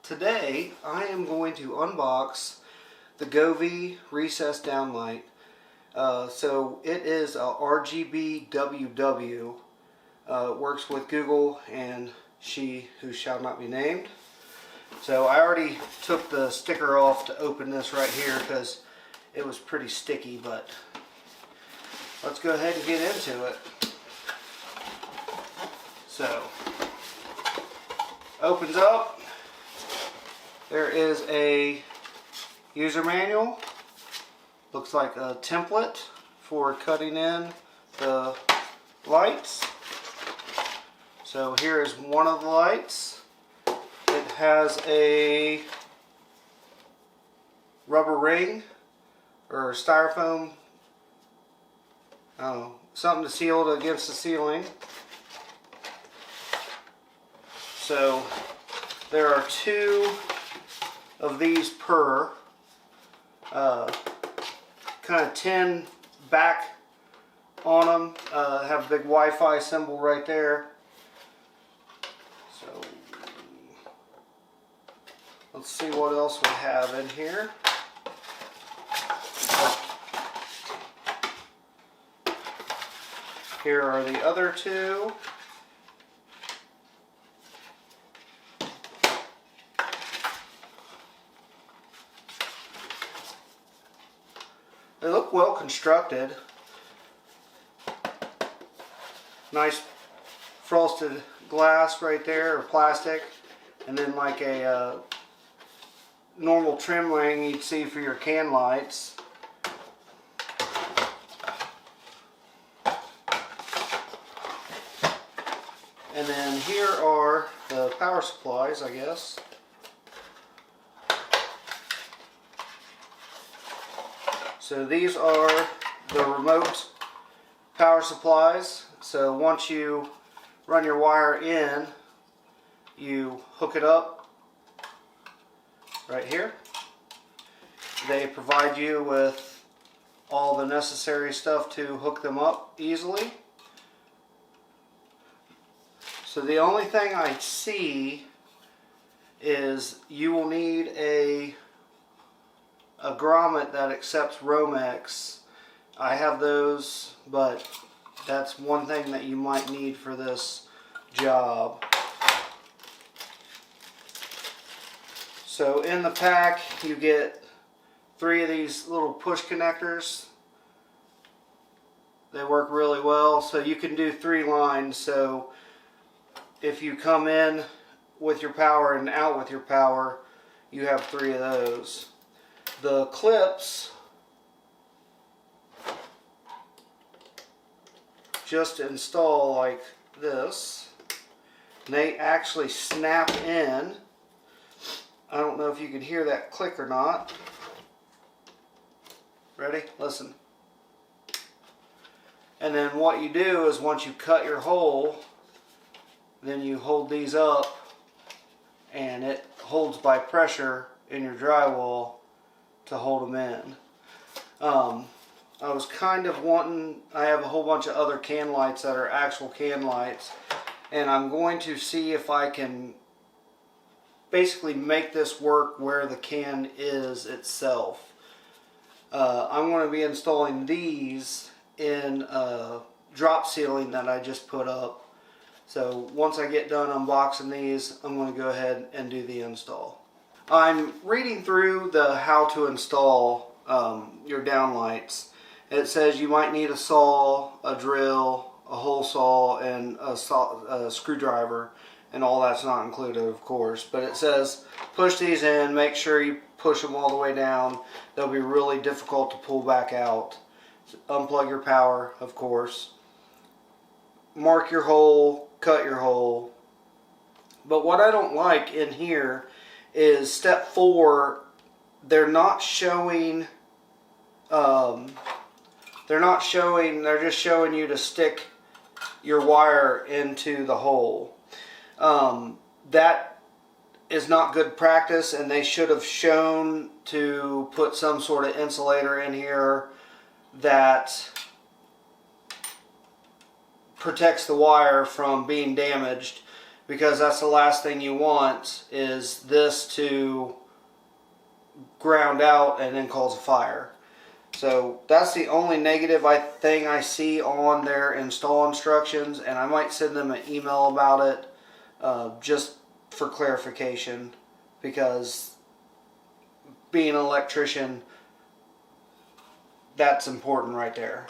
Today I am going to unbox the Govee recessed downlight. So it is a RGB WW. Works with Google and she who shall not be named. So I already took the sticker off to open this right here because it was pretty sticky, but let's go ahead and get into it. So, opens up. There is a user manual. Looks like a template for cutting in the lights. So here is one of the lights. It has a rubber ring or styrofoam, I don't know, something to seal it against the ceiling. So there are two of these per, kind of tin back on them, have a big Wi-Fi symbol right there. So let's see what else we have in here. Here are the other two. They look well constructed. Nice frosted glass right there, or plastic, and then like a normal trim ring you'd see for your can lights. And then here are the power supplies, I guess. So these are the remote power supplies. So once you run your wire in, you hook it up right here. They provide you with all the necessary stuff to hook them up easily. So the only thing I see is you will need a grommet that accepts Romex. I have those, but that's one thing that you might need for this job. So in the pack you get 3 of these little push connectors. They work really well, so you can do 3 lines. So if you come in with your power and out with your power, you have 3 of those. The clips just install like this. They actually snap in. I don't know if you can hear that click or not. Ready? Listen. And then what you do is once you cut your hole, then you hold these up and it holds by pressure in your drywall to hold them in. I was kind of wanting, I have a whole bunch of other can lights that are actual can lights, and I'm going to see if I can basically make this work where the can is itself. I'm going to be installing these in a drop ceiling that I just put up. So once I get done unboxing these, I'm going to go ahead and do the install. I'm reading through the how to install your downlights. It says you might need a saw, a drill, a hole saw, and a screwdriver, and all that's not included, of course. But it says push these in, make sure you push them all the way down. They'll be really difficult to pull back out. Unplug your power, of course. Mark your hole, cut your hole. But what I don't like in here is step 4, they're not showing, they're just showing you to stick your wire into the hole. That is not good practice, and they should have shown to put some sort of insulator in here that protects the wire from being damaged. because that's the last thing you want, is this to ground out and then cause a fire. So that's the only negative thing I see on their install instructions, and I might send them an email about it just for clarification, because being an electrician, that's important right there.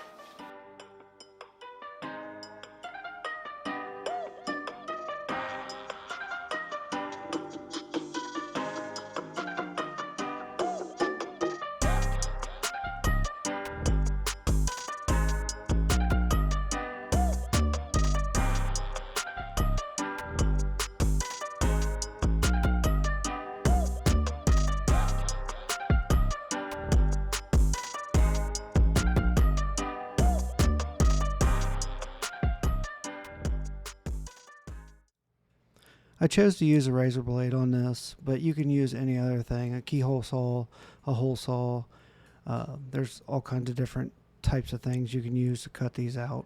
I chose to use a razor blade on this, but you can use any other thing, a keyhole saw, a hole saw. There's all kinds of different types of things you can use to cut these out.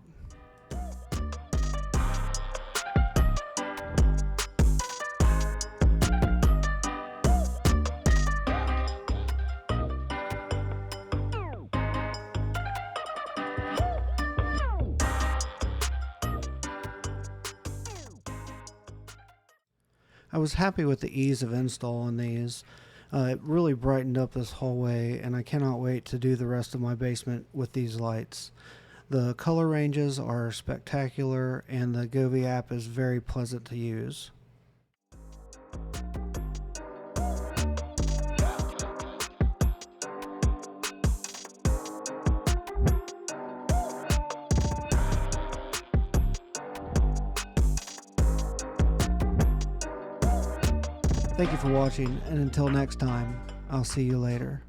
I was happy with the ease of install on these. It really brightened up this hallway, and I cannot wait to do the rest of my basement with these lights. The color ranges are spectacular, and the Govee app is very pleasant to use. Thank you for watching, and until next time, I'll see you later.